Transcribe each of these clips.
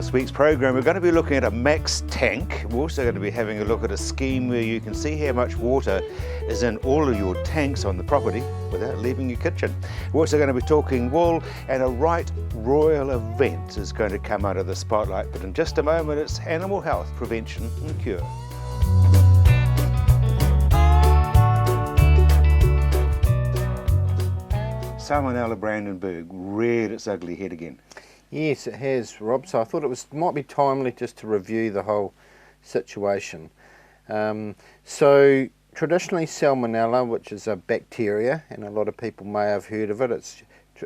this week's program, we're going to be looking at a max tank. We're also going to be having a look at a scheme where you can see how much water is in all of your tanks on the property without leaving your kitchen. We're also going to be talking wool, and a right royal event is going to come under the spotlight. But in just a moment, it's animal health, prevention and cure. Salmonella Brandenburg reared its ugly head again. Yes, it has, Rob. So I thought it might be timely just to review the whole situation. So traditionally, Salmonella, which is a bacteria, and a lot of people may have heard of it.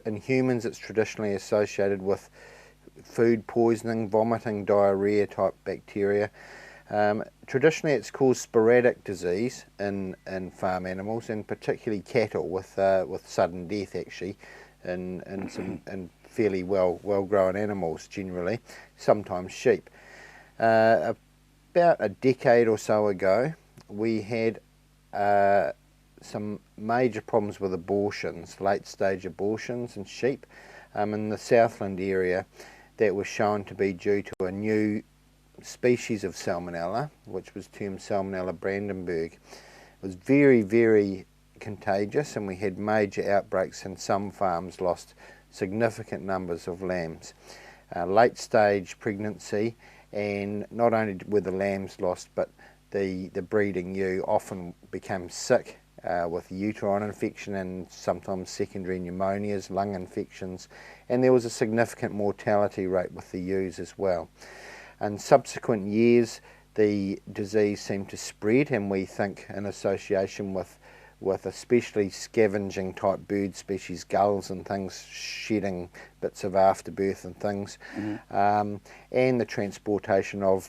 In humans, it's traditionally associated with food poisoning, vomiting, diarrhea type bacteria. Traditionally, it's caused sporadic disease in farm animals, and particularly cattle, with sudden death actually, in fairly well-grown animals generally, sometimes sheep. About a decade or so ago, we had some major problems with abortions, late-stage abortions in sheep in the Southland area, that was shown to be due to a new species of Salmonella, which was termed Salmonella Brandenburg. It was very, very contagious, and we had major outbreaks, and some farms lost significant numbers of lambs. Late stage pregnancy, and not only were the lambs lost, but the breeding ewe often became sick with uterine infection and sometimes secondary pneumonias, lung infections, and there was a significant mortality rate with the ewes as well. In subsequent years, the disease seemed to spread, and we think in association with especially scavenging type bird species, gulls and things, shedding bits of afterbirth and things, and the transportation of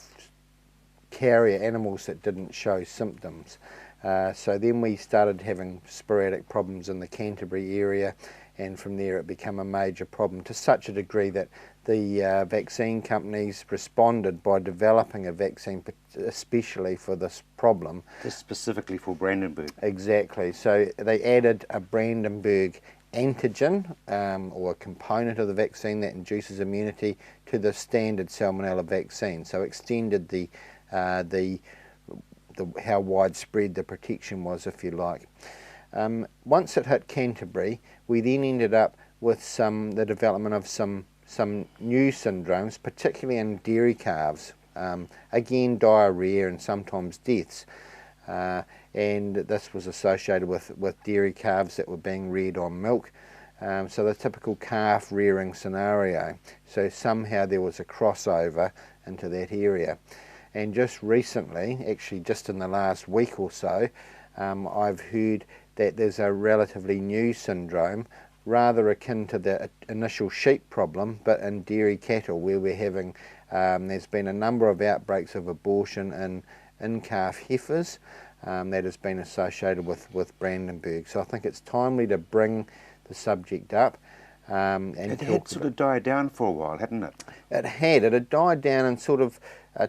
carrier animals that didn't show symptoms. So then we started having sporadic problems in the Canterbury area, and from there it became a major problem, to such a degree that the vaccine companies responded by developing a vaccine especially for this problem. Just specifically for Brandenburg. Exactly. So they added a Brandenburg antigen, or a component of the vaccine that induces immunity, to the standard Salmonella vaccine. So extended the how widespread the protection was, if you like. Once it hit Canterbury, we then ended up with the development of some new syndromes, particularly in dairy calves. Again, diarrhea and sometimes deaths. And this was associated with dairy calves that were being reared on milk. So the typical calf rearing scenario. So somehow there was a crossover into that area. And just recently, actually just in the last week or so, I've heard that there's a relatively new syndrome, rather akin to the initial sheep problem, but in dairy cattle, where we're having, there's been a number of outbreaks of abortion in calf heifers that has been associated with Brandenburg. So I think it's timely to bring the subject up. And it had sort of died down for a while, hadn't it? It had died down and sort of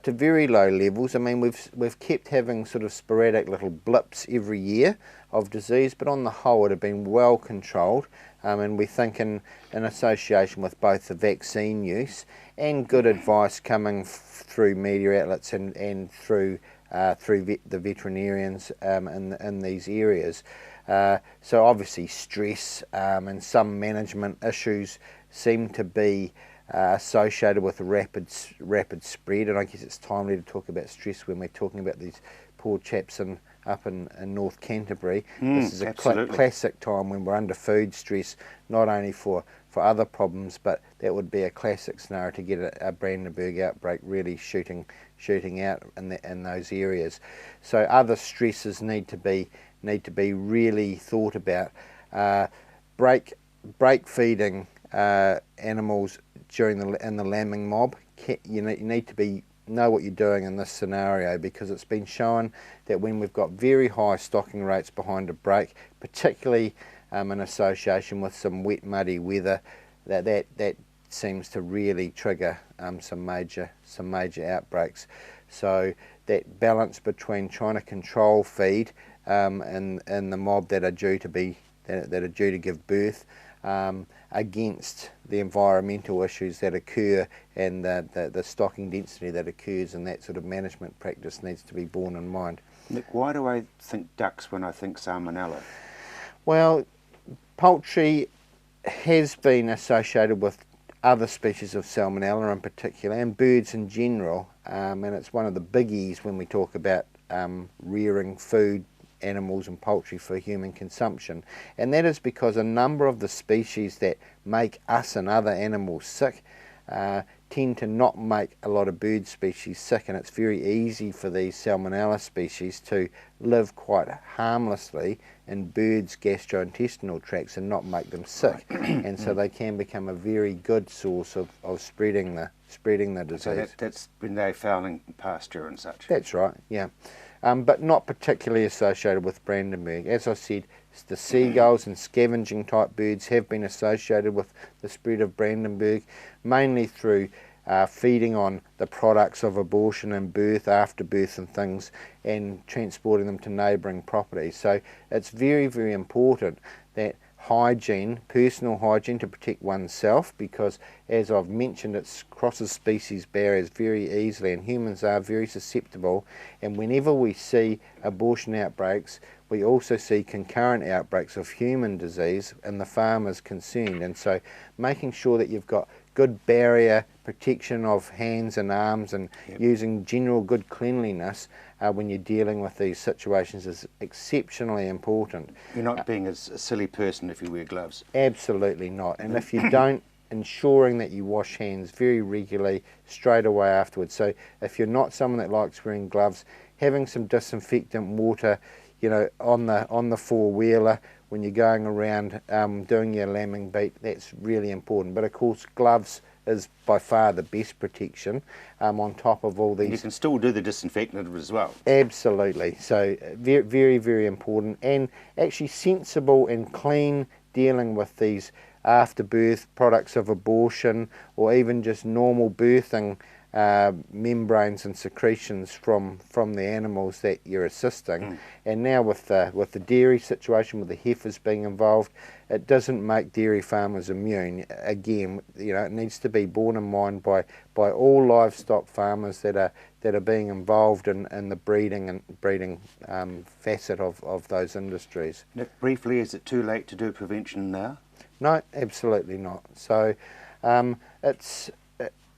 to very low levels. I mean, we've kept having sort of sporadic little blips every year of disease, but on the whole it had been well controlled, and we think in association with both the vaccine use and good advice coming through media outlets and through the veterinarians in these areas. So obviously stress and some management issues seem to be associated with a rapid spread, and I guess it's timely to talk about stress when we're talking about these poor chaps up in North Canterbury. This is a classic time when we're under food stress, not only for other problems, but that would be a classic scenario to get a Brandenburg outbreak really shooting out in those areas. So other stresses need to be really thought about. Break feeding animals in the lambing mob. You need to know what you're doing in this scenario, because it's been shown that when we've got very high stocking rates behind a break, particularly in association with some wet, muddy weather, that seems to really trigger some major outbreaks. So that balance between trying to control feed and the mob that are due to give birth, against the environmental issues that occur and the stocking density that occurs, and that sort of management practice needs to be borne in mind. Nick, why do I think ducks when I think salmonella? Well, poultry has been associated with other species of salmonella in particular, and birds in general, and it's one of the biggies when we talk about rearing food animals and poultry for human consumption. And that is because a number of the species that make us and other animals sick tend to not make a lot of bird species sick, and it's very easy for these salmonella species to live quite harmlessly in birds' gastrointestinal tracts and not make them sick. And so they can become a very good source of spreading the disease. So that's when they're fouling pasture and such? That's right, yeah. But not particularly associated with Brandenburg. As I said, the seagulls and scavenging type birds have been associated with the spread of Brandenburg, mainly through feeding on the products of abortion and birth, after birth and things, and transporting them to neighbouring properties. So it's very, very important that hygiene, personal hygiene to protect oneself, because as I've mentioned, it crosses species barriers very easily, and humans are very susceptible, and whenever we see abortion outbreaks, we also see concurrent outbreaks of human disease, and the farm is concerned. And so making sure that you've got good barrier protection of hands and arms, and using general good cleanliness when you're dealing with these situations is exceptionally important. You're not being a silly person if you wear gloves? Absolutely not. And if you don't, ensuring that you wash hands very regularly straight away afterwards. So if you're not someone that likes wearing gloves, having some disinfectant water, you know, on the four-wheeler when you're going around doing your lambing beat, that's really important. But of course, gloves is by far the best protection on top of all these. And you can still do the disinfectant as well. Absolutely. So very, very, very important, and actually sensible and clean dealing with these after birth products of abortion, or even just normal birthing membranes and secretions from the animals that you're assisting. And now with the dairy situation, with the heifers being involved, it doesn't make dairy farmers immune. Again, you know, it needs to be borne in mind by all livestock farmers that are being involved in the breeding facet of those industries. Nick, briefly, is it too late to do prevention now? No, absolutely not. So it's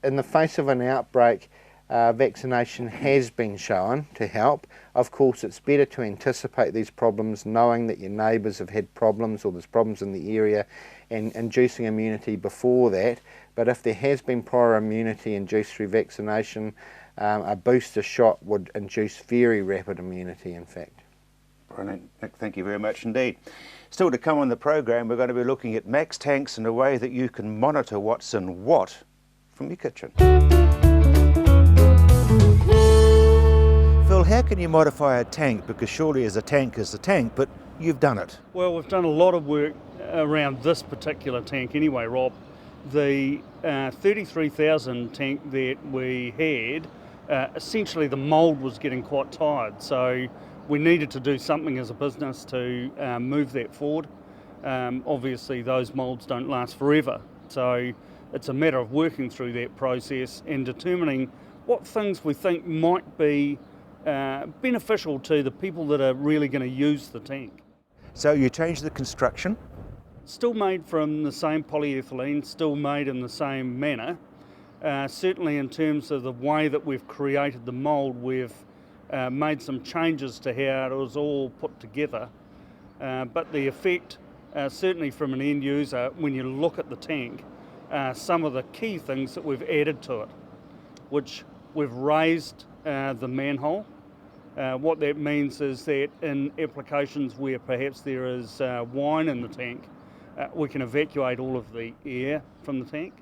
in the face of an outbreak, vaccination has been shown to help. Of course, it's better to anticipate these problems, knowing that your neighbours have had problems or there's problems in the area, and inducing immunity before that. But if there has been prior immunity induced through vaccination, a booster shot would induce very rapid immunity, in fact. Brilliant, Nick, thank you very much indeed. Still to come on the program, we're going to be looking at max tanks and a way that you can monitor what's in what from your kitchen. Phil, how can you modify a tank? Because surely as a tank is a tank, but you've done it. Well, we've done a lot of work around this particular tank anyway, Rob. The 33,000 tank that we had, essentially the mould was getting quite tired, so we needed to do something as a business to move that forward. Obviously those moulds don't last forever, so it's a matter of working through that process and determining what things we think might be beneficial to the people that are really going to use the tank. So you changed the construction? Still made from the same polyethylene, still made in the same manner. Certainly in terms of the way that we've created the mould, we've made some changes to how it was all put together. But the effect, certainly from an end user, when you look at the tank, some of the key things that we've added to it, which we've raised the manhole. What that means is that in applications where perhaps there is wine in the tank, we can evacuate all of the air from the tank.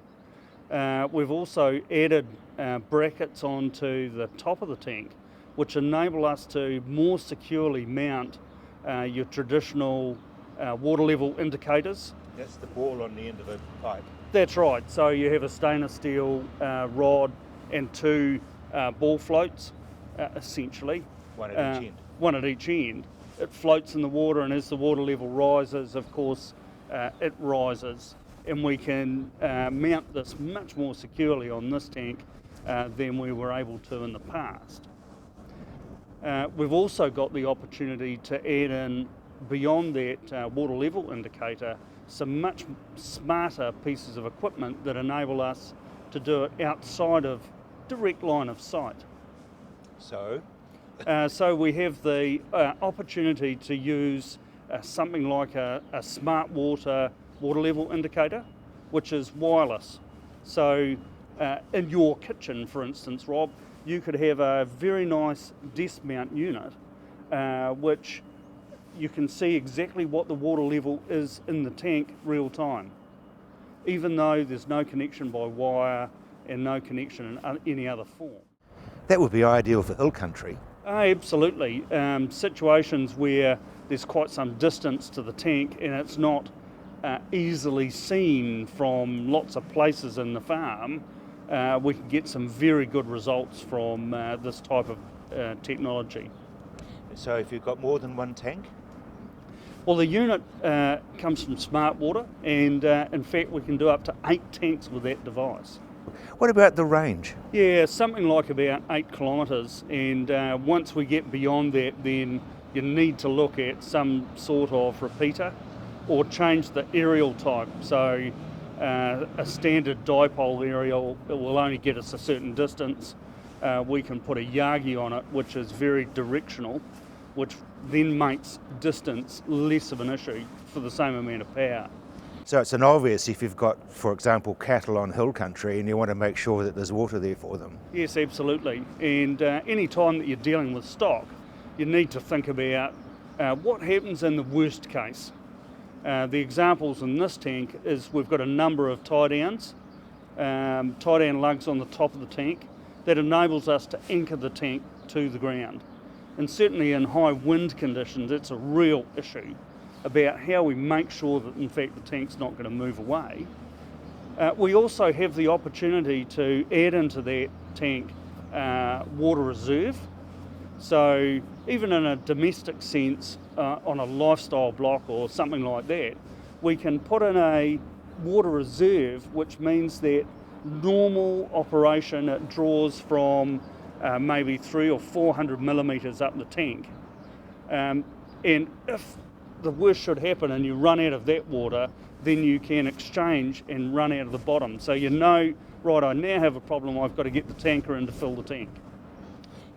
We've also added brackets onto the top of the tank, which enable us to more securely mount your traditional water level indicators. That's the ball on the end of a pipe. That's right. So you have a stainless steel rod and two ball floats, essentially. One at each end. One at each end. It floats in the water, and as the water level rises, of course, it rises. and we can mount this much more securely on this tank than we were able to in the past. We've also got the opportunity to add in, beyond that water level indicator, some much smarter pieces of equipment that enable us to do it outside of direct line of sight. So? So we have the opportunity to use something like a smart water level indicator, which is wireless. So in your kitchen, for instance, Rob, you could have a very nice desk mount unit which you can see exactly what the water level is in the tank real time, even though there's no connection by wire and no connection in any other form. That would be ideal for hill country. Absolutely. Situations where there's quite some distance to the tank and it's not easily seen from lots of places in the farm, we can get some very good results from this type of technology. So if you've got more than one tank? Well, the unit comes from Smart Water, and in fact we can do up to 8 tanks with that device. What about the range? Yeah, something like about 8 kilometres, and once we get beyond that, then you need to look at some sort of repeater or change the aerial type. So a standard dipole aerial, it will only get us a certain distance. We can put a Yagi on it, which is very directional, which then makes distance less of an issue for the same amount of power. So it's an obvious if you've got, for example, cattle on hill country and you want to make sure that there's water there for them. Yes, absolutely. And any time that you're dealing with stock, you need to think about what happens in the worst case. The examples in this tank is we've got a number of tie-downs, tie-down lugs on the top of the tank that enables us to anchor the tank to the ground. And certainly in high wind conditions, it's a real issue about how we make sure that in fact the tank's not going to move away. We also have the opportunity to add into that tank water reserve. So even in a domestic sense, on a lifestyle block or something like that, we can put in a water reserve, which means that normal operation, it draws from maybe 300 or 400 millimetres up the tank. And if the worst should happen and you run out of that water, then you can exchange and run out of the bottom. So you know, right, I now have a problem, I've got to get the tanker in to fill the tank.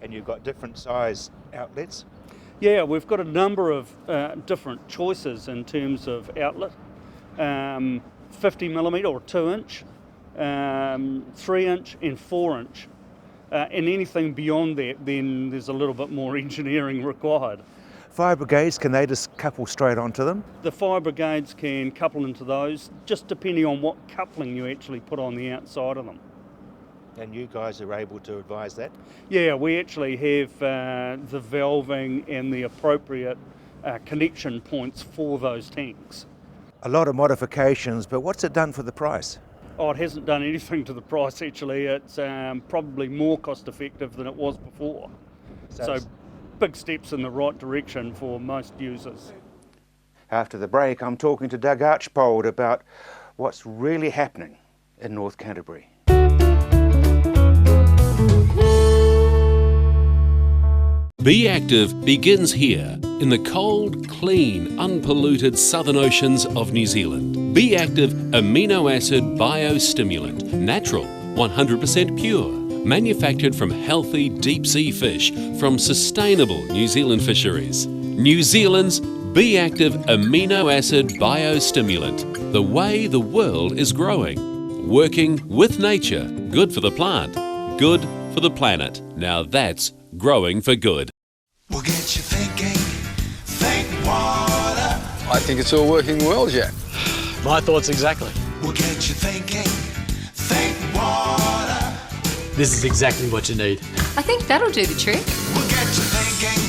And you've got different size outlets? Yeah, we've got a number of different choices in terms of outlet. 50 millimetre or 2 inch, 3 inch and 4 inch. And anything beyond that, then there's a little bit more engineering required. Fire brigades, can they just couple straight onto them? The fire brigades can couple into those, just depending on what coupling you actually put on the outside of them. And you guys are able to advise that? Yeah, we actually have the valving and the appropriate connection points for those tanks. A lot of modifications, but what's it done for the price? Oh, it hasn't done anything to the price actually. It's probably more cost effective than it was before. So big steps in the right direction for most users. After the break, I'm talking to Doug Archbold about what's really happening in North Canterbury. Be Active begins here in the cold, clean, unpolluted southern oceans of New Zealand. Be Active amino acid biostimulant, natural, 100% pure, manufactured from healthy deep sea fish from sustainable New Zealand fisheries. New Zealand's Be Active amino acid biostimulant, the way the world is growing. Working with nature, good for the plant, good for the planet. Now that's growing for good. We'll get you thinking, think water. I think it's all working well, Jack. My thoughts exactly. We'll get you thinking, think water. This is exactly what you need. I think that'll do the trick. We'll get you thinking,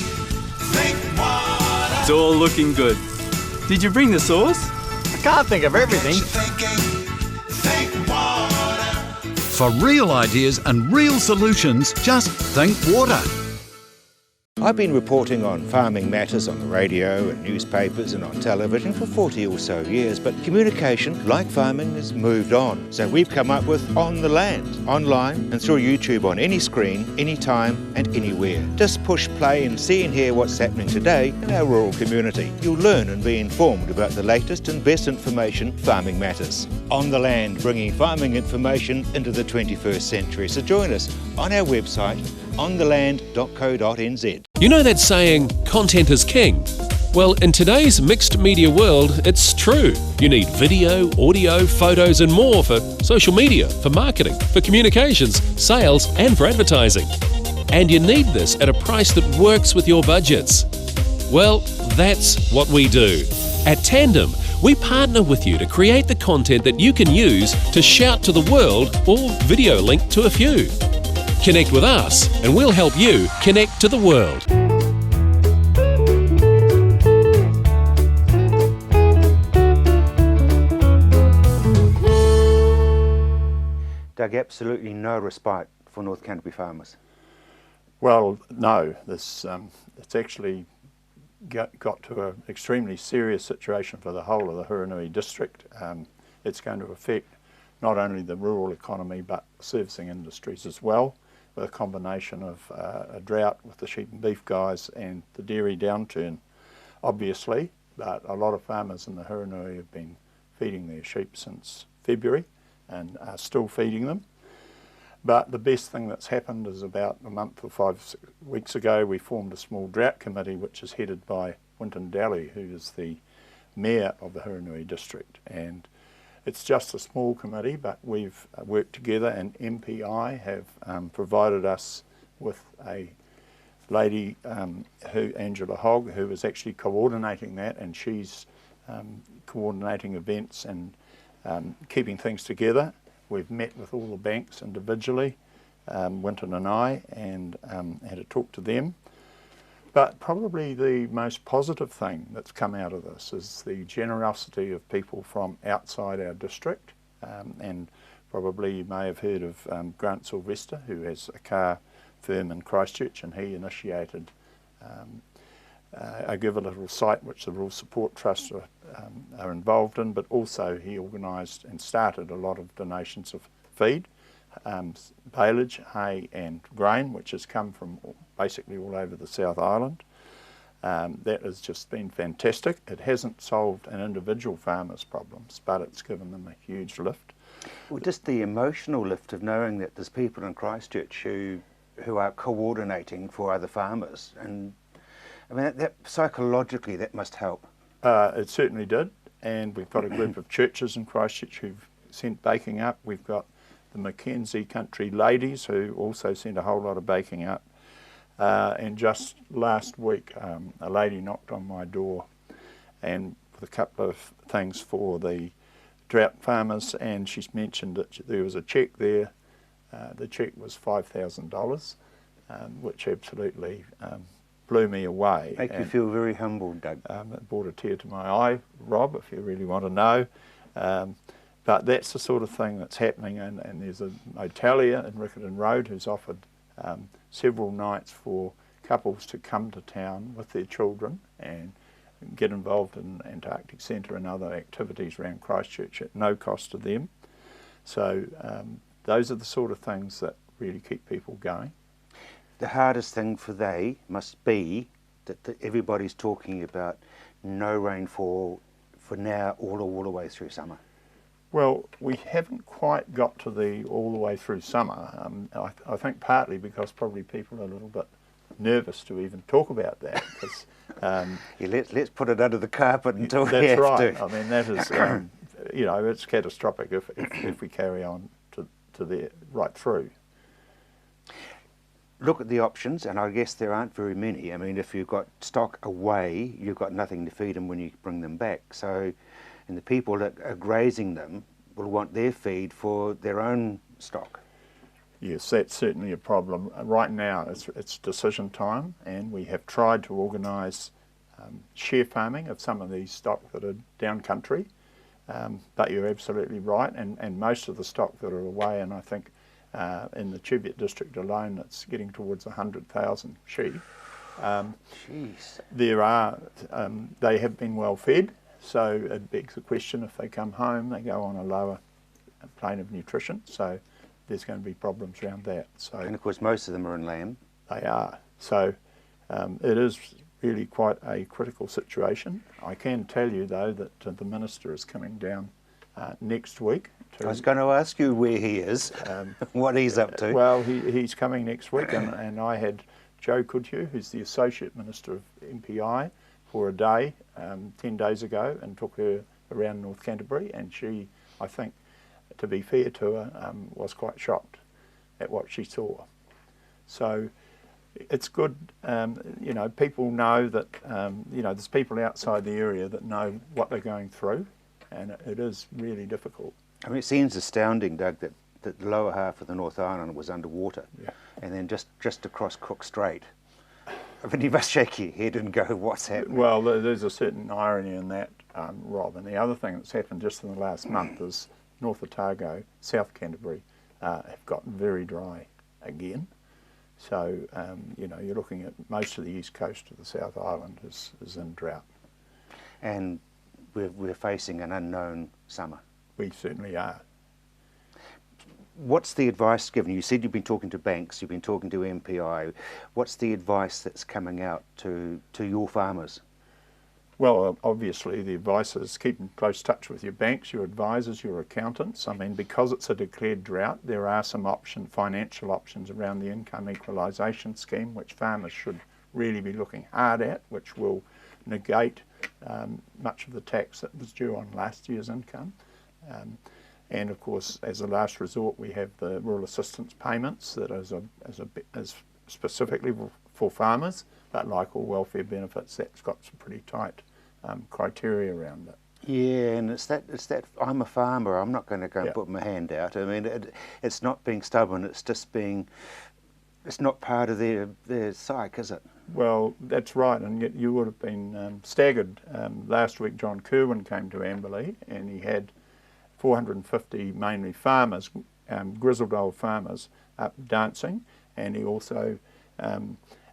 think water. It's all looking good. Did you bring the sauce? I can't think of everything. Get you thinking, think water. For real ideas and real solutions, just think water. I've been reporting on farming matters on the radio and newspapers and on television for 40 or so years, but communication, like farming, has moved on. So we've come up with On the Land, online and through YouTube on any screen, anytime and anywhere. Just push play and see and hear what's happening today in our rural community. You'll learn and be informed about the latest and best information farming matters. On the Land, bringing farming information into the 21st century. So join us on our website, ontheland.co.nz. You know that saying, content is king? Well, in today's mixed media world, it's true. You need video, audio, photos and more for social media, for marketing, for communications, sales and for advertising. And you need this at a price that works with your budgets. Well, that's what we do. At Tandem, we partner with you to create the content that you can use to shout to the world or video link to a few. Connect with us and we'll help you connect to the world. Doug, absolutely no respite for North Canterbury farmers. Well, no. It's actually got to an extremely serious situation for the whole of the Huranui district. It's going to affect not only the rural economy but the servicing industries as well, with a combination of a drought with the sheep and beef guys and the dairy downturn, obviously. But a lot of farmers in the Huranui have been feeding their sheep since February and are still feeding them. But the best thing that's happened is about a month or 5 weeks ago we formed a small drought committee which is headed by Winton Daly, who is the mayor of the Huranui district. And it's just a small committee, but we've worked together, and MPI have provided us with a lady, Angela Hogg, who is actually coordinating that, and she's coordinating events and keeping things together. We've met with all the banks individually, Winton and I, and had a talk to them. But probably the most positive thing that's come out of this is the generosity of people from outside our district. And probably you may have heard of Grant Sylvester, who has a car firm in Christchurch, and he initiated a Give a Little site which the Rural Support Trust are involved in, but also he organised and started a lot of donations of feed, baleage, hay and grain, which has come from basically all over the South Island. That has just been fantastic. It hasn't solved an individual farmer's problems, but it's given them a huge lift. Well, just the emotional lift of knowing that there's people in Christchurch who are coordinating for other farmers, and I mean that psychologically that must help. It certainly did, and we've got a group of churches in Christchurch who've sent baking up. We've got the Mackenzie Country Ladies who also sent a whole lot of baking up. And just last week a lady knocked on my door and with a couple of things for the drought farmers, and she's mentioned that there was a cheque there. The cheque was $5,000, which absolutely blew me away. Make you feel very humbled, Doug. It brought a tear to my eye, Rob, if you really want to know. But that's the sort of thing that's happening, and there's a Motalia in Riccarton Road who's offered several nights for couples to come to town with their children and get involved in Antarctic Centre and other activities around Christchurch at no cost to them. So those are the sort of things that really keep people going. The hardest thing for they must be that everybody's talking about no rainfall for now all the way through summer. Well, we haven't quite got to the all the way through summer. I think partly because probably people are a little bit nervous to even talk about that. Because, yeah, let's put it under the carpet until we have that's right. to. I mean, that is, you know, it's catastrophic if we carry on to the right through. Look at the options, and I guess there aren't very many. I mean, if you've got stock away, you've got nothing to feed them when you bring them back. So, and the people that are grazing them will want their feed for their own stock. Yes, that's certainly a problem. Right now it's decision time, and we have tried to organise share farming of some of these stock that are down country, but you're absolutely right, and most of the stock that are away, and I think in the Cheviot district alone it's getting towards 100,000 sheep, Jeez. There are, they have been well fed, so it begs the question, if they come home, they go on a lower plane of nutrition, so there's going to be problems around that. So And of course most of them are in lamb. they are. So it is really quite a critical situation. I can tell you though that the Minister is coming down next week. I was going to ask you where he is, what he's up to. Well, he's coming next week, and I had Jo Goodhue, who's the Associate Minister of MPI, for a day 10 days ago, and took her around North Canterbury, and she, I think, to be fair to her, was quite shocked at what she saw. So it's good, you know, people know that, you know, there's people outside the area that know what they're going through, and it is really difficult. I mean, it seems astounding, Doug, that the lower half of the North Island was underwater, Yeah. and then just across Cook Strait. I mean, you must shake your head and go, what's happening? Well, there's a certain irony in that, Rob, and the other thing that's happened just in the last month is North Otago, South Canterbury have gotten very dry again. So, you know, you're looking at most of the east coast of the South Island is in drought. And we're facing an unknown summer. We certainly are. What's the advice given? You said you've been talking to banks, you've been talking to MPI. What's the advice that's coming out to your farmers? Well, obviously the advice is keep in close touch with your banks, your advisors, your accountants. I mean, because it's a declared drought, there are some financial options around the income equalisation scheme, which farmers should really be looking hard at, which will negate much of the tax that was due on last year's income. And of course, as a last resort, we have the rural assistance payments that is specifically for farmers, but like all welfare benefits, that's got some pretty tight criteria around it. Yeah, and it's that I'm a farmer, I'm not going to go and Yeah. put my hand out. I mean, it's not being stubborn, it's just it's not part of their psyche, is it? Well, that's right, and yet you would have been staggered. Last week John Kerwin came to Amberley and he had 450 mainly farmers, grizzled old farmers, up dancing, and he also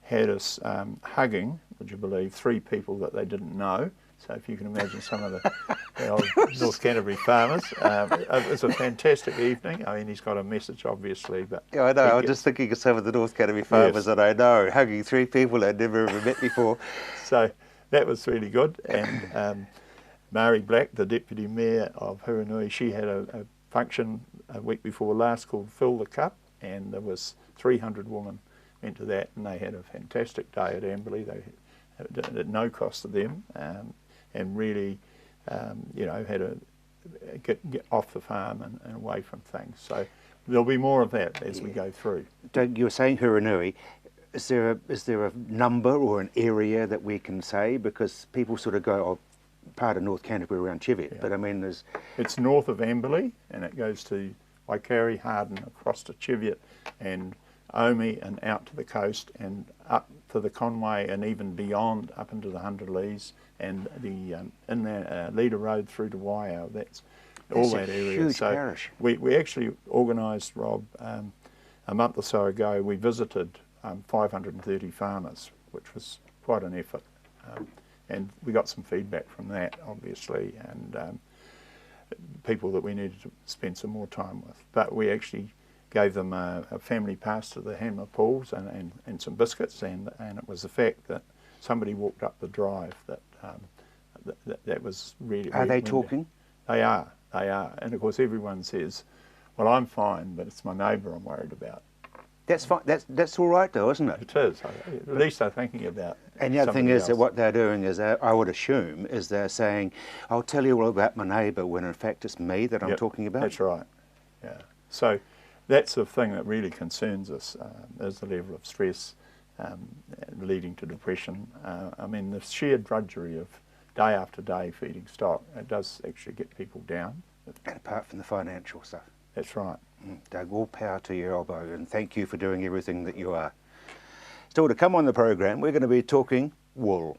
had us hugging, would you believe, 3 people that they didn't know. So if you can imagine some of the old North Canterbury farmers, it was a fantastic evening. I mean, he's got a message, obviously, but... Yeah, I know, I was just thinking of some of the North Canterbury farmers that I know, hugging 3 people I'd never ever met before. So that was really good, and Mary Black, the Deputy Mayor of Huranui, she had a function a week before last called Fill the Cup, and there was 300 women went to that, and they had a fantastic day at Amberley. They had at no cost to them, and really, you know, had a get off the farm and away from things. So there'll be more of that as we go through. Doug, you were saying Huranui. Is there a number or an area that we can say, because people sort of go, oh, part of North Canterbury around Cheviot, Yeah. but I mean It's north of Amberley, and it goes to Waikari, Harden, across to Cheviot and Omi and out to the coast and up to the Conway and even beyond up into the Hundred Leas and the in the Leader Road through to Waiau. That's all that area. Huge so parish. we actually organised, Rob, a month or so ago. We visited 530 farmers, which was quite an effort. And we got some feedback from that, obviously, and people that we needed to spend some more time with. But we actually gave them a family pass to the Hammer Pools and some biscuits, and it was the fact that somebody walked up the drive that was really... Are they talking? They are, and of course everyone says, well, I'm fine, but it's my neighbour I'm worried about. That's fine. That's all right, though, isn't it? It is. At least they're thinking about. And the other thing is that else. what they're doing is, I would assume, is they're saying, I'll tell you all about my neighbour, when in fact it's me that I'm Yep, talking about. That's right. Yeah. So that's the thing that really concerns us, is the level of stress leading to depression. I mean, the sheer drudgery of day after day feeding stock, it does actually get people down. And apart from the financial stuff. That's right. Doug, all power to your elbow, and thank you for doing everything that you are. Still to come on the program, we're going to be talking wool.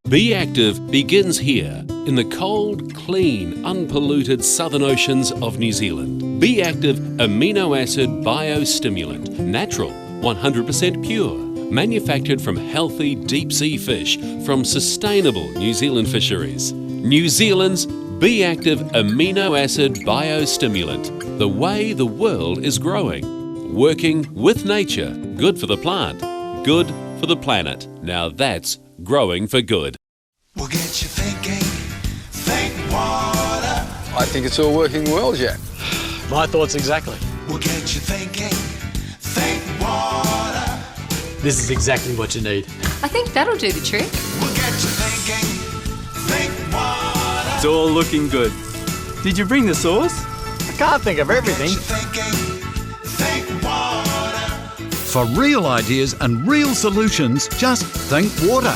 Be Active begins here in the cold, clean, unpolluted southern oceans of New Zealand. Be Active amino acid biostimulant, natural, 100% pure, manufactured from healthy deep sea fish from sustainable New Zealand fisheries. New Zealand's Be Active amino acid biostimulant, the way the world is growing. Working with nature, good for the plant, good for the planet. Now that's growing for good. We'll get you thinking, think water. I think it's all working well, Jack. My thoughts exactly. We'll get you thinking, think water. This is exactly what you need. I think that'll do the trick. We'll get you thinking, think water. It's all looking good. Did you bring the sauce? I can't think of everything. Get you thinking, think water. For real ideas and real solutions, just think water.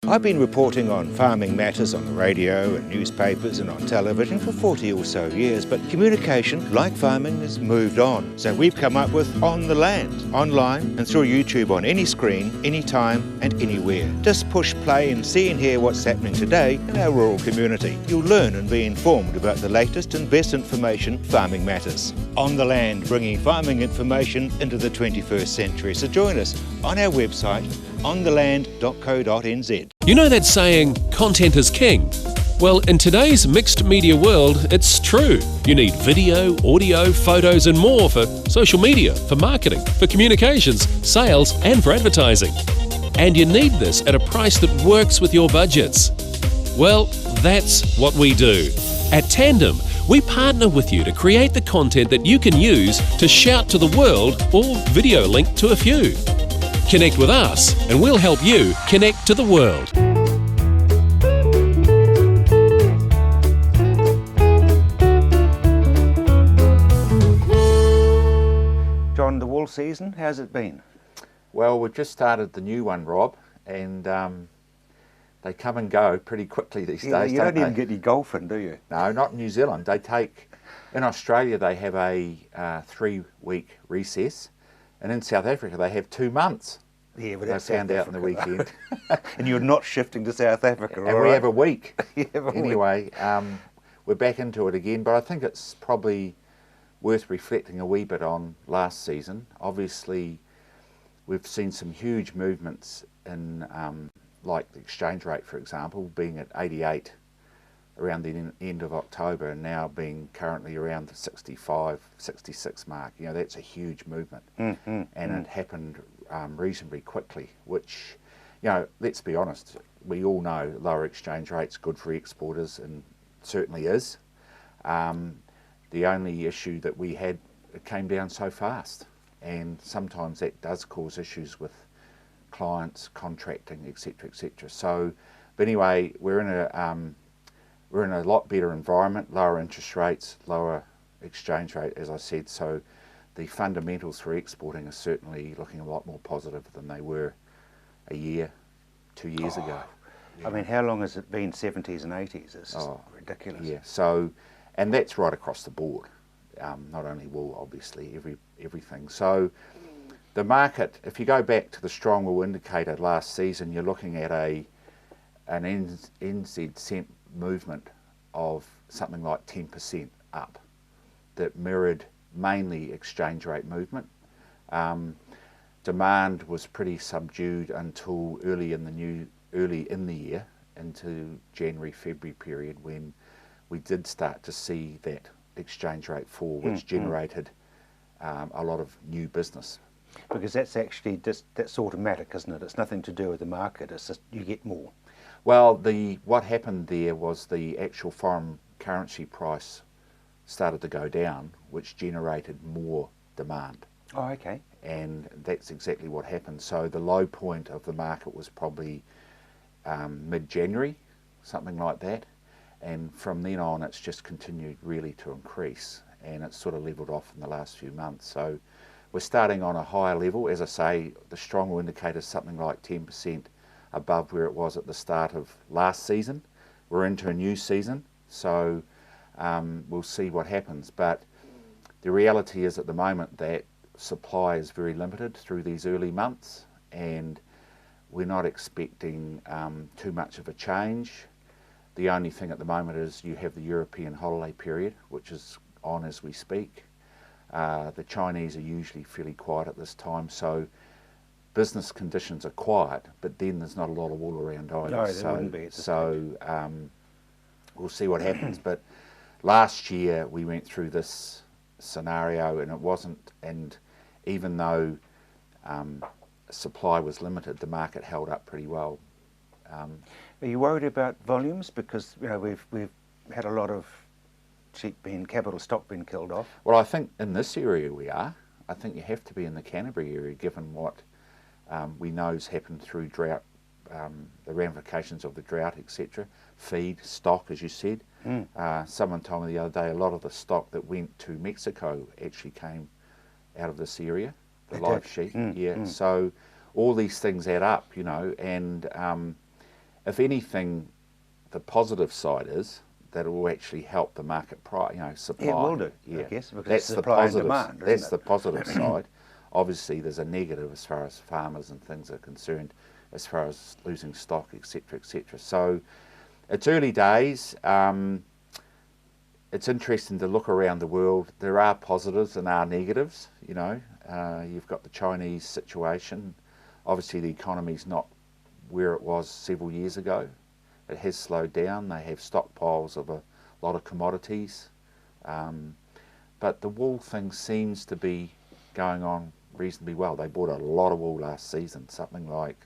I've been reporting on farming matters on the radio and newspapers and on television for 40 or so years, but communication, like farming, has moved on. So we've come up with On the Land, online and through YouTube on any screen, anytime and anywhere. Just push play and see and hear what's happening today in our rural community. You'll learn and be informed about the latest and best information farming matters. On the Land, bringing farming information into the 21st century. So join us on our website, ontheland.co.nz. You know that saying, content is king? Well, in today's mixed media world, it's true. You need video, audio, photos and more for social media, for marketing, for communications, sales and for advertising. And you need this at a price that works with your budgets. Well, that's what we do. At Tandem, we partner with you to create the content that you can use to shout to the world or video link to a few. Connect with us and we'll help you connect to the world. John, the wool season, how's it been? Well, we've just started the new one, Rob, and they come and go pretty quickly these days. You don't even get any golfing, do you? No, not in New Zealand. In Australia they have a 3-week recess, and in South Africa they have 2 months. Yeah, but I that's found South out in the weekend. And you're not shifting to South Africa, And we have a week. Anyway, We're back into it again, but I think it's probably worth reflecting a wee bit on last season. Obviously, we've seen some huge movements in, like the exchange rate, for example, being at 88 around the end of October and now being currently around the 65, 66 mark. You know, that's a huge movement. And it happened reasonably quickly, which, you know, let's be honest, we all know lower exchange rate's good for exporters, and certainly is. The only issue that we had, it came down so fast, and sometimes that does cause issues with clients, contracting, etc., etc. So, but anyway, we're in a lot better environment, lower interest rates, lower exchange rate, as I said. So, the fundamentals for exporting are certainly looking a lot more positive than they were a year, 2 years ago. I mean, how long has it been 70s and 80s? It's just ridiculous. Yeah, so, and that's right across the board, not only wool, obviously, everything. So the market, if you go back to the strong wool indicator last season, you're looking at an NZ cent movement of something like 10% up that mirrored mainly exchange rate movement. Demand was pretty subdued until early in the year, into January, February period, when we did start to see that exchange rate fall, which generated a lot of new business. Because that's actually that's automatic, isn't it? It's nothing to do with the market. It's just you get more. Well, what happened there was the actual foreign currency price started to go down, which generated more demand. Oh, okay. And that's exactly what happened. So the low point of the market was probably mid-January, something like that. And from then on, it's just continued really to increase, and it's sort of leveled off in the last few months. So we're starting on a higher level. As I say, the strong wool indicator is something like 10% above where it was at the start of last season. We're into a new season, so we'll see what happens. But the reality is at the moment that supply is very limited through these early months, and we're not expecting too much of a change. The only thing at the moment is you have the European holiday period, which is on as we speak. The Chinese are usually fairly quiet at this time, so business conditions are quiet, but then there's not a lot of wool around either. No, there wouldn't be at this stage. We'll see what happens. But last year we went through this scenario, and it wasn't, and even though supply was limited, the market held up pretty well. Are you worried about volumes? Because we've had a lot of capital stock being killed off. Well, I think in this area we are. I think you have to be in the Canterbury area, given what we know has happened through drought, the ramifications of the drought, etc. Feed, stock, as you said. Someone told me the other day a lot of the stock that went to Mexico actually came out of this area, the live sheep. So all these things add up, and if anything, the positive side is that it will actually help the market price, supply. It will do, I guess, because that's it's the supply and positive. demand, That's the positive side. Obviously, there's a negative as far as farmers and things are concerned, as far as losing stock, etc., etc. So it's early days. It's interesting to look around the world. There are positives and are negatives. You've got the Chinese situation. Obviously, the economy's not where it was several years ago. It has slowed down. They have stockpiles of a lot of commodities. But the wool thing seems to be going on reasonably well. They bought a lot of wool last season, something like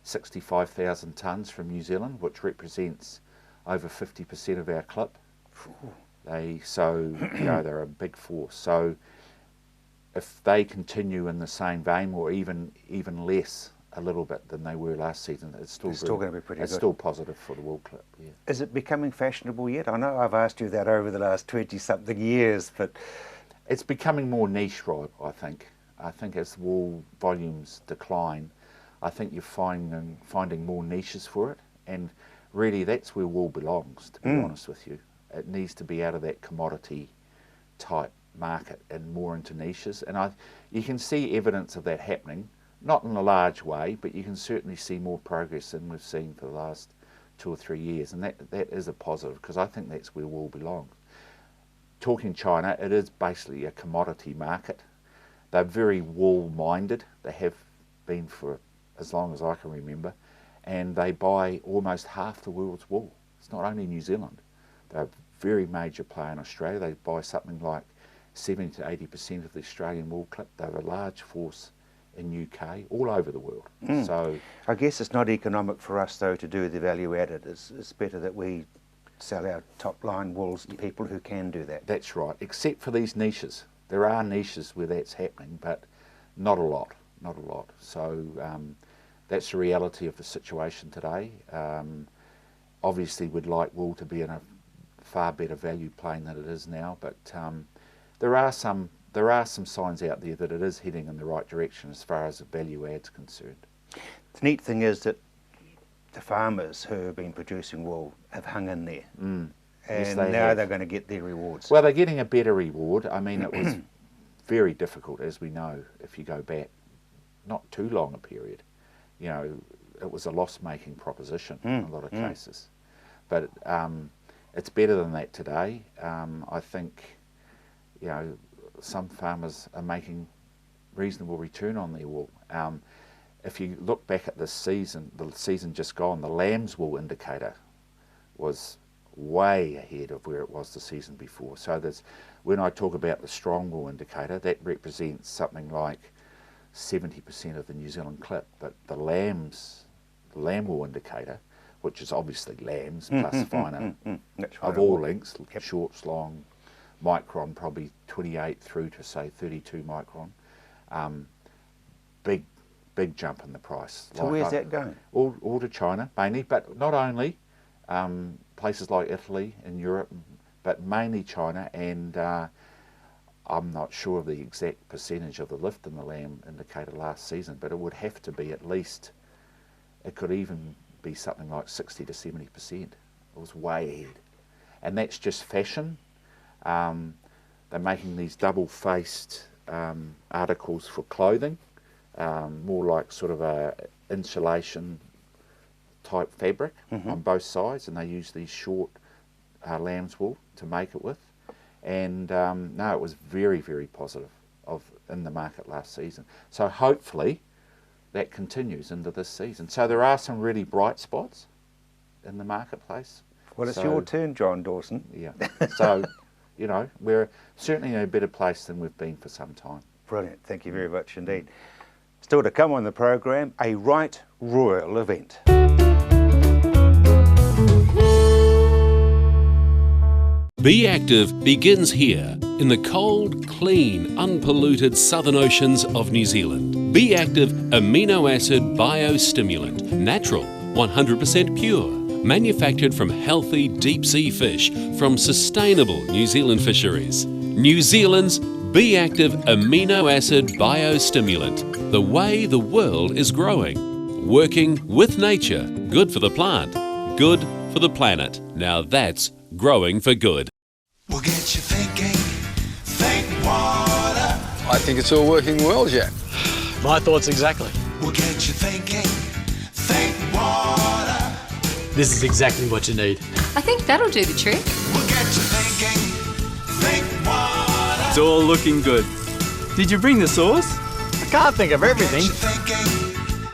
65,000 tonnes from New Zealand, which represents over 50% of our clip. They're a big force. So if they continue in the same vein, or even less, a little bit than they were last season, it's still going to be pretty good. It's still positive for the wool clip. Yeah. Is it becoming fashionable yet? I know I've asked you that over the last 20-something years, but it's becoming more niche, Rob. I think as wool volumes decline, I think you're finding more niches for it, and really that's where wool belongs. To be honest with you, it needs to be out of that commodity type market and more into niches, and you can see evidence of that happening. Not in a large way, but you can certainly see more progress than we've seen for the last 2 or 3 years, and that is a positive, because I think that's where wool belongs. Talking China, it is basically a commodity market. They're very wool-minded. They have been for as long as I can remember, and they buy almost half the world's wool. It's not only New Zealand. They're a very major player in Australia. They buy something like 70 to 80% of the Australian wool clip. They're a large force in UK, all over the world. So I guess it's not economic for us though to do the value added. It's better that we sell our top line wools to people who can do that. That's right, except for these niches. There are niches where that's happening, but not a lot. So that's the reality of the situation today. Obviously we'd like wool to be in a far better value plane than it is now, but there are some signs out there that it is heading in the right direction as far as the value add's concerned. The neat thing is that the farmers who have been producing wool have hung in there. And yes, they're going to get their rewards. Well, they're getting a better reward. I mean, it was very difficult, as we know, if you go back not too long a period. It was a loss-making proposition in a lot of cases. But it's better than that today. I think, some farmers are making reasonable return on their wool. If you look back at this season, the season just gone, the lamb's wool indicator was way ahead of where it was the season before. So when I talk about the strong wool indicator, that represents something like 70% of the New Zealand clip. But the lamb wool indicator, which is obviously lambs plus finer of all lengths, shorts, long, micron, probably 28 through to say 32 micron. Big jump in the price. So where's that going? All to China mainly, but not only. Places like Italy and Europe, but mainly China, and I'm not sure of the exact percentage of the lift in the lamb indicator last season, but it would have to be at least, it could even be something like 60 to 70%. It was way ahead. And that's just fashion. They're making these double-faced articles for clothing, more like sort of a insulation type fabric on both sides, and they use these short lamb's wool to make it with. And no, it was very, very positive in the market last season. So hopefully that continues into this season. So there are some really bright spots in the marketplace. Well, it's your turn, John Dawson. Yeah. So, you know, we're certainly in a better place than we've been for some time. Brilliant. Thank you very much indeed. Still to come on the program, a right royal event. Be Active begins here in the cold, clean, unpolluted southern oceans of New Zealand. Be Active amino acid biostimulant, natural, 100% pure, manufactured from healthy deep sea fish from sustainable New Zealand fisheries. New Zealand's Be Active amino acid biostimulant, the way the world is growing. Working with nature, good for the plant, good for the planet. Now that's growing for good. We'll get you thinking, think water. I think it's all working well, Jack. My thoughts exactly. We'll get you thinking, think water. This is exactly what you need. I think that'll do the trick. We'll get you thinking, think water. It's all looking good. Did you bring the sauce? I can't think of everything. Get you thinking,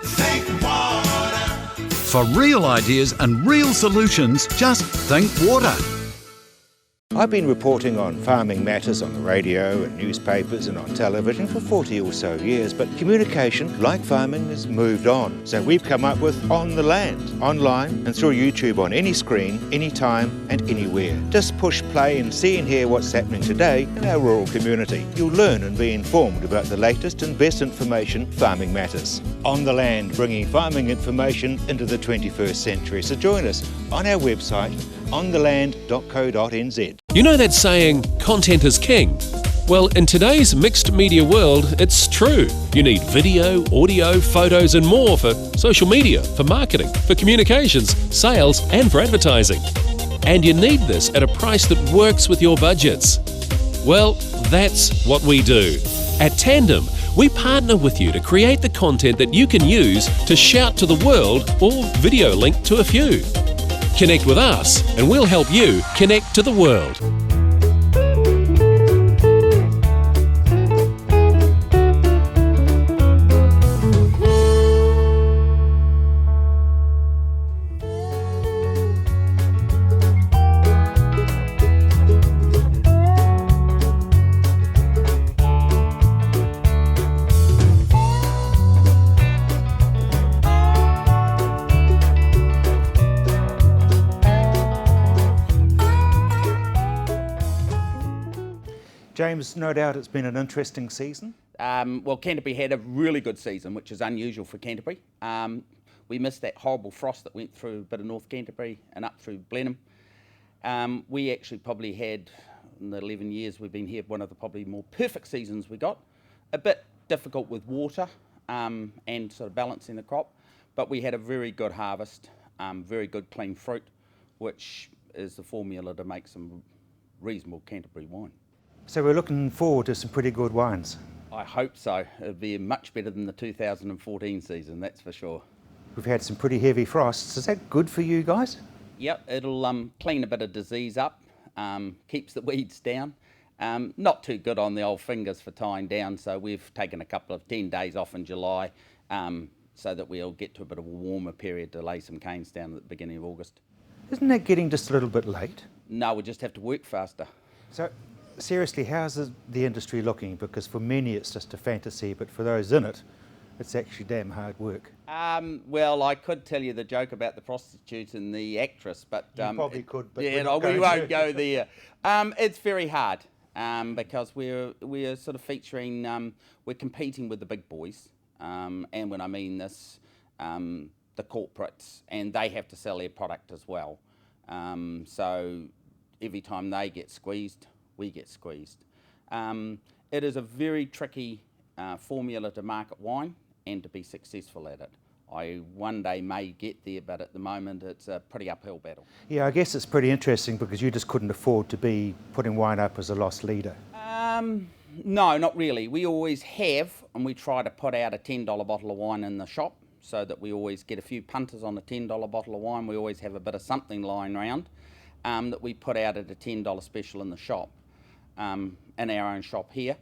think water. For real ideas and real solutions, just think water. I've been reporting on farming matters on the radio and newspapers and on television for 40 or so years, but communication, like farming, has moved on. So we've come up with On the Land, online and through YouTube on any screen, anytime and anywhere. Just push play and see and hear what's happening today in our rural community. You'll learn and be informed about the latest and best information farming matters. On the Land, bringing farming information into the 21st century. So join us on our website, ontheland.co.nz. You know that saying, content is king? Well, in today's mixed media world, it's true. You need video, audio, photos and more for social media, for marketing, for communications, sales and for advertising. And you need this at a price that works with your budgets. Well, that's what we do. At Tandem, we partner with you to create the content that you can use to shout to the world or video link to a few. Connect with us and we'll help you connect to the world. James, no doubt it's been an interesting season. Well, Canterbury had a really good season, which is unusual for Canterbury. We missed that horrible frost that went through a bit of North Canterbury and up through Blenheim. We actually probably had, in the 11 years we've been here, one of the probably more perfect seasons we got. A bit difficult with water and sort of balancing the crop, but we had a very good harvest, very good clean fruit, which is the formula to make some reasonable Canterbury wine. So we're looking forward to some pretty good wines. I hope so. It'll be much better than the 2014 season, that's for sure. We've had some pretty heavy frosts. Is that good for you guys? Yep, it'll clean a bit of disease up, keeps the weeds down. Not too good on the old fingers for tying down, so we've taken a couple of 10 days off in July so that we'll get to a bit of a warmer period to lay some canes down at the beginning of August. Isn't that getting just a little bit late? No, we just have to work faster. So seriously, how's the industry looking? Because for many it's just a fantasy, but for those in it, it's actually damn hard work. Well, I could tell you the joke about the prostitute and the actress, but you probably could, but yeah, we won't go there. It's very hard because we're sort of featuring, we're competing with the big boys, and when I mean this, the corporates, and they have to sell their product as well. So every time they get squeezed, we get squeezed. It is a very tricky formula to market wine and to be successful at it. I one day may get there, but at the moment it's a pretty uphill battle. Yeah, I guess it's pretty interesting because you just couldn't afford to be putting wine up as a loss leader. No, not really. We always have, and we try to put out a $10 bottle of wine in the shop so that we always get a few punters on a $10 bottle of wine. We always have a bit of something lying around that we put out at a $10 special in the shop, in our own shop here.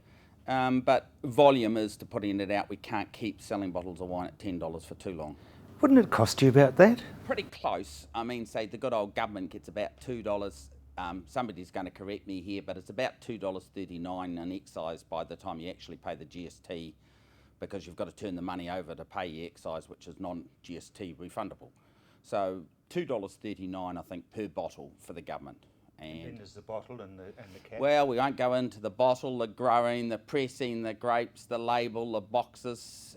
But volume is to putting it out. We can't keep selling bottles of wine at $10 for too long. Wouldn't it cost you about that? Pretty close. I mean, say the good old government gets about $2. Somebody's going to correct me here, but it's about $2.39 in excise by the time you actually pay the GST, because you've got to turn the money over to pay your excise, which is non-GST refundable. So $2.39, I think, per bottle for the government. And then there's the bottle and the cap. Well, we won't go into the bottle, the growing, the pressing, the grapes, the label, the boxes,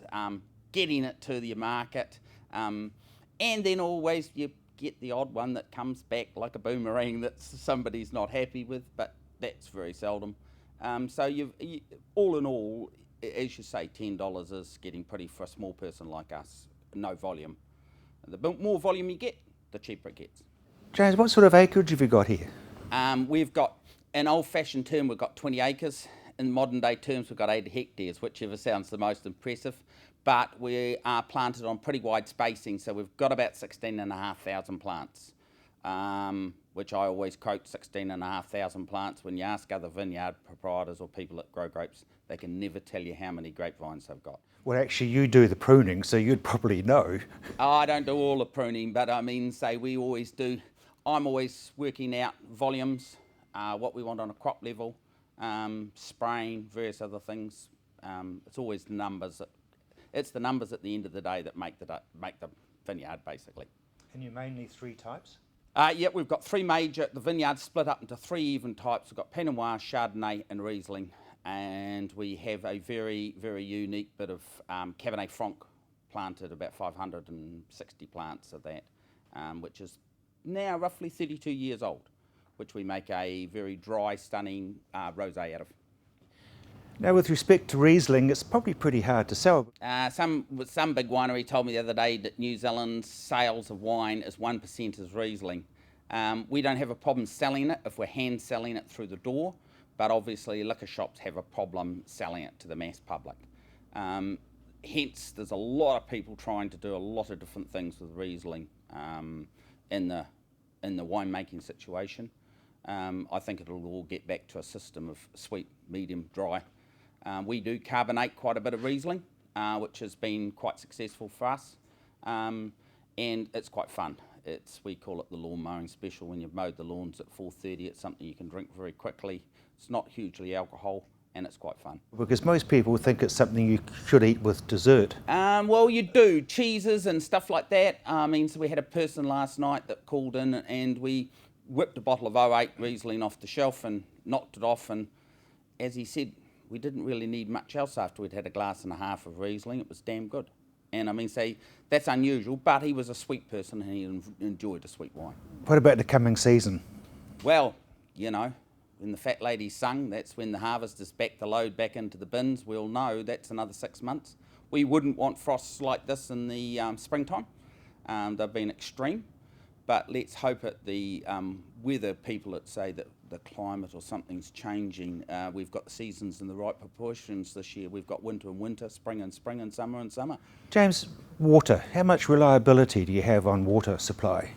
getting it to the market, and then always you get the odd one that comes back like a boomerang that somebody's not happy with, but that's very seldom. So all in all, as you say, $10 is getting pretty for a small person like us, no volume. The more volume you get, the cheaper it gets. James, what sort of acreage have you got here? We've got, in old-fashioned term, we've got 20 acres. In modern-day terms, we've got 80 hectares, whichever sounds the most impressive. But we are planted on pretty wide spacing, so we've got about 16,500 plants, which I always quote 16,500 plants. When you ask other vineyard proprietors or people that grow grapes, they can never tell you how many grapevines they've got. Well, actually, you do the pruning, so you'd probably know. I don't do all the pruning, but I mean, say we always do. I'm always working out volumes, what we want on a crop level, spraying, various other things. It's always the numbers. It's the numbers at the end of the day that make the vineyard, basically. And you're mainly 3 types? Yeah, we've got 3 major. The vineyard's split up into 3 even types. We've got Pinot Noir, Chardonnay and Riesling. And we have a very, very unique bit of Cabernet Franc planted, about 560 plants of that, which is now roughly 32 years old, which we make a very dry, stunning rosé out of. Now, with respect to Riesling, it's probably pretty hard to sell. Some big winery told me the other day that New Zealand's sales of wine is 1% is Riesling. We don't have a problem selling it if we're hand selling it through the door, but obviously liquor shops have a problem selling it to the mass public. Hence, there's a lot of people trying to do a lot of different things with Riesling in the winemaking situation. I think it'll all get back to a system of sweet, medium, dry. We do carbonate quite a bit of Riesling, which has been quite successful for us, and it's quite fun. We call it the lawn mowing special. When you've mowed the lawns at 4:30, it's something you can drink very quickly. It's not hugely alcohol, and it's quite fun. Because most people think it's something you should eat with dessert. Well, you do, cheeses and stuff like that. I mean, so we had a person last night that called in and we whipped a bottle of 08 Riesling off the shelf and knocked it off, and as he said, we didn't really need much else after we'd had a glass and a half of Riesling. It was damn good. And I mean, say, that's unusual, but he was a sweet person and he enjoyed a sweet wine. What about the coming season? Well, you know, when the fat lady sung, that's when the harvest is back, the load back into the bins. We'll know that's another 6 months. We wouldn't want frosts like this in the springtime. They've been extreme. But let's hope that the weather people that say that the climate or something's changing, we've got the seasons in the right proportions this year. We've got winter and winter, spring and spring, and summer and summer. James, water. How much reliability do you have on water supply?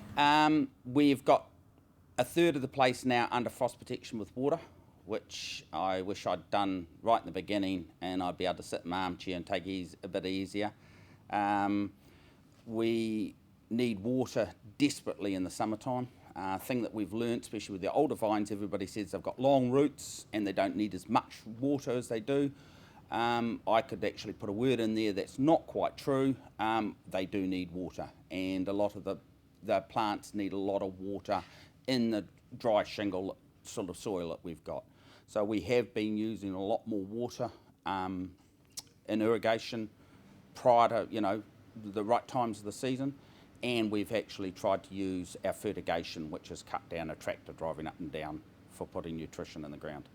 We've got a third of the place now under frost protection with water, which I wish I'd done right in the beginning, and I'd be able to sit in my armchair and take it a bit easier. We need water desperately in the summertime. Thing that we've learnt, especially with the older vines, everybody says they've got long roots and they don't need as much water as they do. I could actually put a word in there that's not quite true. They do need water, and a lot of the plants need a lot of water in the dry shingle sort of soil that we've got. So we have been using a lot more water in irrigation prior to, you know, the right times of the season. And we've actually tried to use our fertigation, which has cut down a tractor driving up and down for putting nutrition in the ground.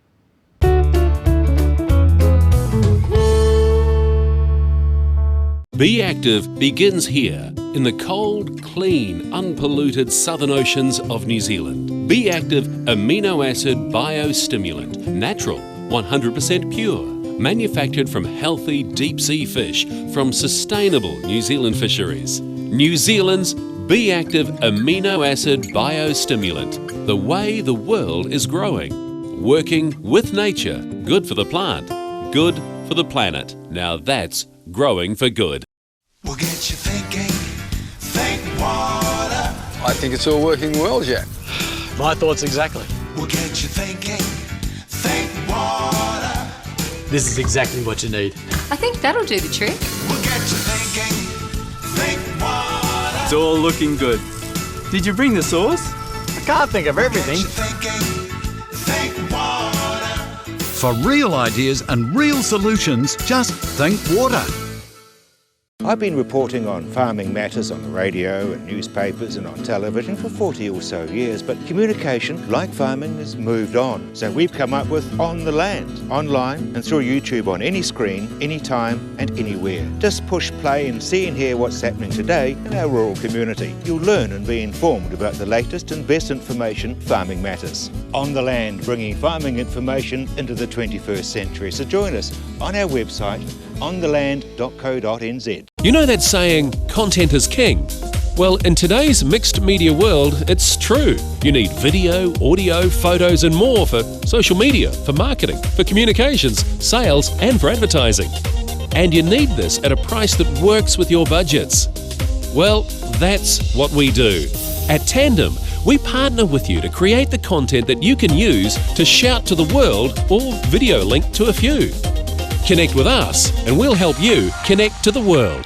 Be Active begins here in the cold, clean, unpolluted southern oceans of New Zealand. Be Active amino acid biostimulant, natural, 100% pure. manufactured from healthy deep-sea fish from sustainable New Zealand fisheries. New Zealand's Be Active amino acid biostimulant, the way the world is growing. Working with nature, good for the plant, good for the planet. Now that's growing for good. We'll get you thinking, think water. I think it's all working well, Jack. My thoughts exactly. We'll get you thinking, think water. This is exactly what you need. I think that'll do the trick. We'll get you thinking, think water. It's all looking good. Did you bring the sauce? I can't think of everything. Get you thinking, think water. For real ideas and real solutions, just think water. I've been reporting on farming matters on the radio and newspapers and on television for 40 or so years, but communication, like farming, has moved on. So we've come up with On the Land, online and through YouTube on any screen, anytime and anywhere. Just push play and see and hear what's happening today in our rural community. You'll learn and be informed about the latest and best information farming matters. On the Land, bringing farming information into the 21st century. So join us on our website, ontheland.co.nz. You know that saying, content is king? Well, in today's mixed media world, it's true. You need video, audio, photos and more for social media, for marketing, for communications, sales and for advertising. And you need this at a price that works with your budgets. Well, that's what we do. At Tandem, we partner with you to create the content that you can use to shout to the world or video link to a few. Connect with us and we'll help you connect to the world.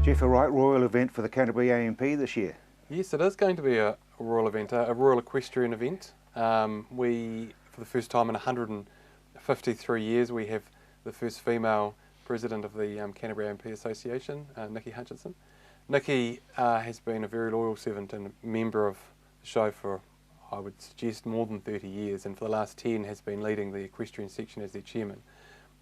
Jeff, a right royal event for the Canterbury A and P this year. Yes, it is going to be a royal event, a royal equestrian event. We, for the first time in 153 years, we have the first female president of the Canterbury A and P Association, Nikki Hutchinson. Nikki has been a very loyal servant and a member of the show for, I would suggest, more than 30 years, and for the last 10 has been leading the equestrian section as their chairman.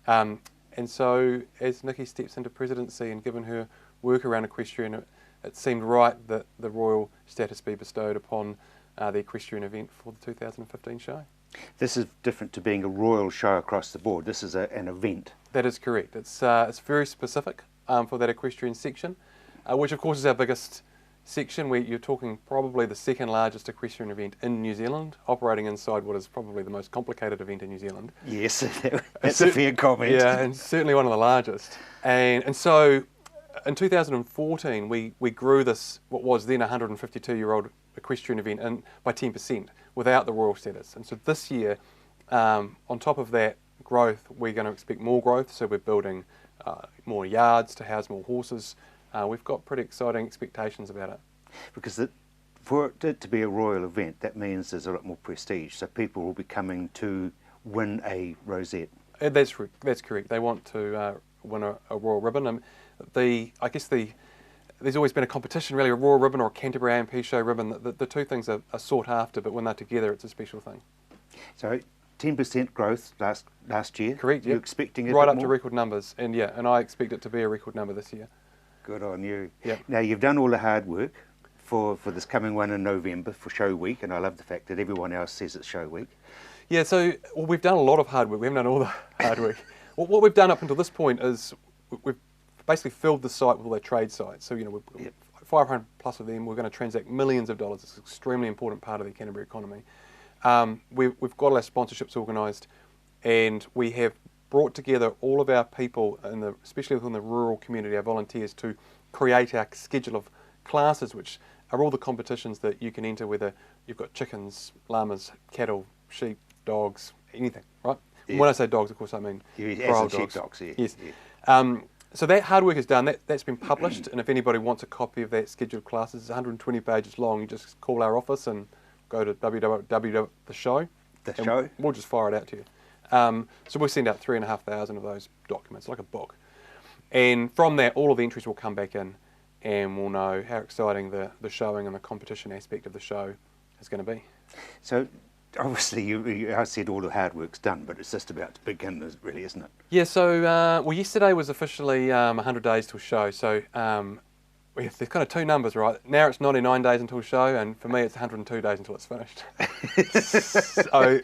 And so as Nikki steps into presidency and given her work around equestrian, it seemed right that the royal status be bestowed upon the equestrian event for the 2015 show. This is different to being a royal show across the board. This is an event. That is correct. It's very specific for that equestrian section. Which of course is our biggest section, where you're talking probably the second largest equestrian event in New Zealand, operating inside what is probably the most complicated event in New Zealand. Yes, that's a fair comment. Yeah, and certainly one of the largest. And so in 2014 we grew this, what was then a 152-year-old equestrian event, by 10% without the royal status. And so this year, on top of that growth, we're going to expect more growth, so we're building more yards to house more horses. We've got pretty exciting expectations about it. Because for it to be a royal event, that means there's a lot more prestige, so people will be coming to win a rosette. That's correct. They want to win a royal ribbon. There's always been a competition, really, a royal ribbon or a Canterbury A and P show ribbon. The two things are sought after, but when they're together, it's a special thing. So 10% growth last year. Correct. You're yep. expecting it right up to record numbers, and I expect it to be a record number this year. Good on you. Yep. Now, you've done all the hard work for this coming one in November for Show Week, and I love the fact that everyone else says it's Show Week. Yeah, so we've done a lot of hard work. We haven't done all the hard work. What we've done up until this point is we've basically filled the site with all their trade sites. So, we've 500 plus of them. We're going to transact millions of dollars. It's an extremely important part of the Canterbury economy. We've got all our sponsorships organised, and we have brought together all of our people, especially within the rural community, our volunteers, to create our schedule of classes, which are all the competitions that you can enter, whether you've got chickens, llamas, cattle, sheep, dogs, anything, right? Yeah. When I say dogs, of course, I mean wild dogs. Dogs, yeah. Yes. Yeah. So that hard work is done. That's been published, and if anybody wants a copy of that schedule of classes, it's 120 pages long. You just call our office and go to www.theshow. The show? We'll just fire it out to you. So we'll send out 3,500 of those documents, like a book. And from that, all of the entries will come back in, and we'll know how exciting the showing and the competition aspect of the show is going to be. So obviously, I said all the hard work's done, but it's just about to begin, really, isn't it? Yeah, so, yesterday was officially 100 days till show. So there's kind of two numbers, right? Now it's 99 days until show, and for me it's 102 days until it's finished. So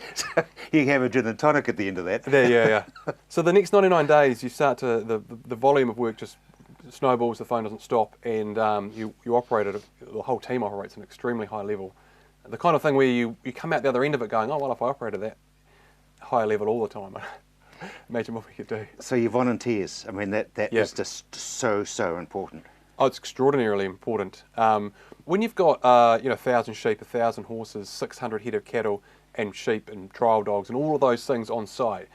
you have a gin and tonic at the end of that. Yeah. So the next 99 days, you start to the volume of work just snowballs. The phone doesn't stop, and you operate the whole team operates at an extremely high level. The kind of thing where you come out the other end of it going, oh well, if I operated that high level all the time, imagine what we could do. So your volunteers, I mean that is just so important. Oh, it's extraordinarily important. When you've got 1,000 sheep, 1,000 horses, 600 head of cattle, and sheep and trial dogs, and all of those things on site,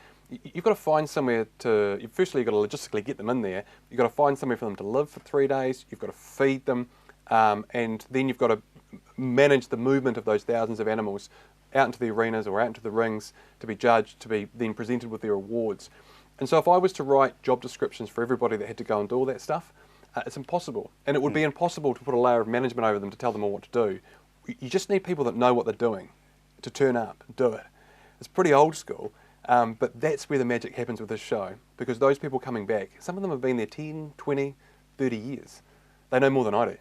you've got to find somewhere to. Firstly, you've got to logistically get them in there. You've got to find somewhere for them to live for 3 days. You've got to feed them, and then you've got to manage the movement of those thousands of animals out into the arenas or out into the rings to be judged, to be then presented with their awards. And so, if I was to write job descriptions for everybody that had to go and do all that stuff, it's impossible, and it would be impossible to put a layer of management over them to tell them all what to do. You just need people that know what they're doing to turn up and do it. It's pretty old school, but that's where the magic happens with this show, because those people coming back, some of them have been there 10, 20, 30 years. They know more than I do.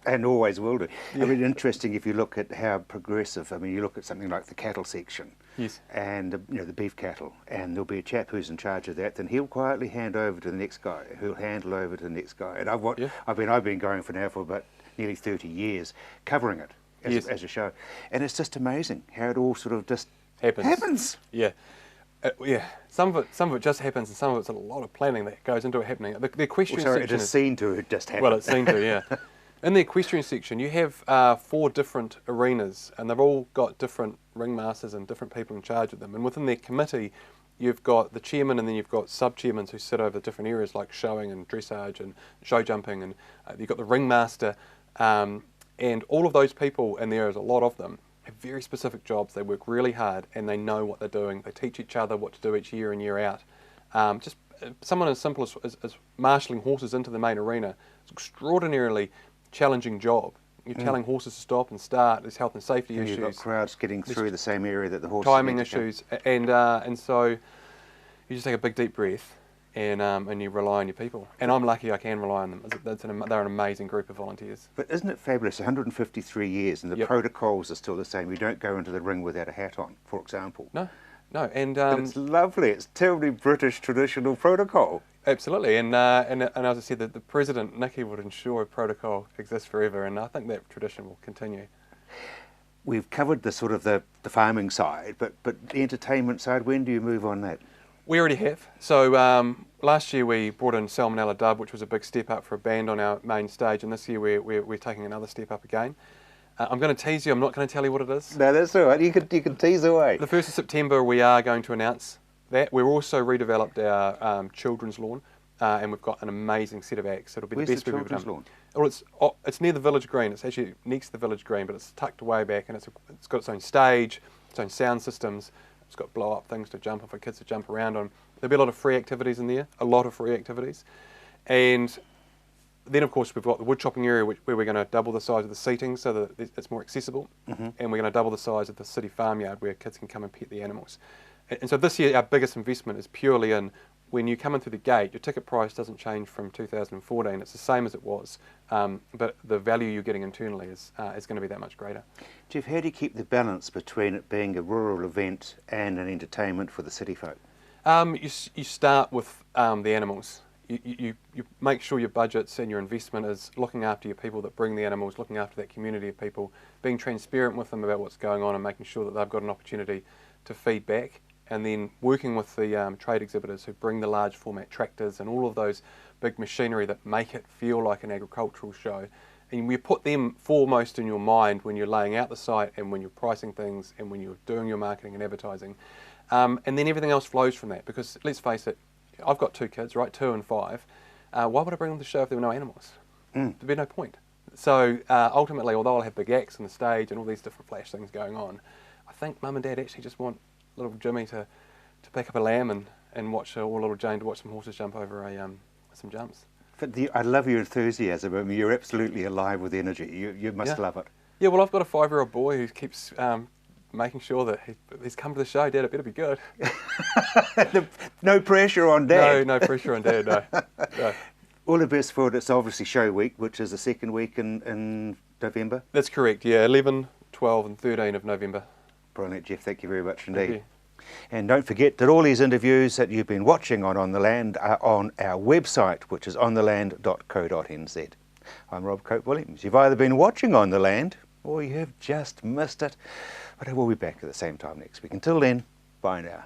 And always will do. I mean, interesting if you look at how progressive, I mean, you look at something like the cattle section. Yes. And the beef cattle, and there'll be a chap who's in charge of that, then he'll quietly hand over to the next guy, who'll handle over to the next guy. And I've been going for now for about nearly 30 years, covering it as a show. And it's just amazing how it all sort of just happens. Yeah. Some of it just happens, and some of it's a lot of planning that goes into it happening. The equestrian section it's seen to it just happen. Well, it's seen to, yeah. In the equestrian section, you have 4 different arenas, and they've all got different ringmasters and different people in charge of them. And within their committee, you've got the chairman, and then you've got sub-chairmen who sit over different areas like showing and dressage and show jumping, and you've got the ringmaster, and all of those people, and there is a lot of them, have very specific jobs. They work really hard, and they know what they're doing. They teach each other what to do each year in, year out. Just someone as simple as marshalling horses into the main arena is extraordinarily challenging job. You're telling horses to stop and start. There's health and safety issues. You've got crowds getting through the same area that the horses. Timing issues, and so you just take a big deep breath, and you rely on your people. And I'm lucky I can rely on them. They're an amazing group of volunteers. But isn't it fabulous? 153 years, and the protocols are still the same. You don't go into the ring without a hat on, for example. No, and but it's lovely. It's terribly British traditional protocol. Absolutely, and as I said, the President, Nicky, would ensure protocol exists forever, and I think that tradition will continue. We've covered the sort of the farming side, but the entertainment side, when do you move on that? We already have. So last year we brought in Salmonella Dub, which was a big step up for a band on our main stage, and this year we're taking another step up again. I'm going to tease you, I'm not going to tell you what it is. No, that's all right, you can tease away. The 1st of September we are going to announce that. We've also redeveloped our children's lawn, and we've got an amazing set of acts. It'll be Where's the best the we've ever children's done. lawn? Well, it's near the village green. It's actually next to the village green, but it's tucked away back, and it's got its own stage, its own sound systems. It's got blow-up things to jump on for kids to jump around on. There'll be a lot of free activities in there, and then of course we've got the wood chopping area where we're going to double the size of the seating so that it's more accessible, and we're going to double the size of the city farmyard where kids can come and pet the animals. And so this year our biggest investment is purely in, when you come in through the gate, your ticket price doesn't change from 2014. It's the same as it was, but the value you're getting internally is going to be that much greater. Jeff, how do you keep the balance between it being a rural event and an entertainment for the city folk? You start with the animals. You make sure your budgets and your investment is looking after your people that bring the animals, looking after that community of people, being transparent with them about what's going on and making sure that they've got an opportunity to feed back, and then working with the trade exhibitors who bring the large format tractors and all of those big machinery that make it feel like an agricultural show. And you put them foremost in your mind when you're laying out the site and when you're pricing things and when you're doing your marketing and advertising. And then everything else flows from that, because let's face it, I've got 2 kids, right, 2 and 5. Why would I bring them to the show if there were no animals? There'd be no point. So ultimately, although I'll have big acts on the stage and all these different flash things going on, I think Mum and Dad actually just want little Jimmy to pick up a lamb and watch, or little Jane to watch some horses jump over some jumps. I love your enthusiasm. I mean, you're absolutely alive with energy. You must love it. Yeah, well, I've got a 5-year-old boy who keeps making sure that he's come to the show. Dad, it better be good. No pressure on Dad. No pressure on Dad, no. All the best for it. It's obviously show week, which is the second week in November. That's correct, yeah, 11, 12 and 13 of November. Brilliant, Jeff. Thank you very much indeed. Thank you. And don't forget that all these interviews that you've been watching on the Land are on our website, which is ontheland.co.nz. I'm Rob Cope-Williams. You've either been watching On the Land or you have just missed it. But I will be back at the same time next week. Until then, bye now.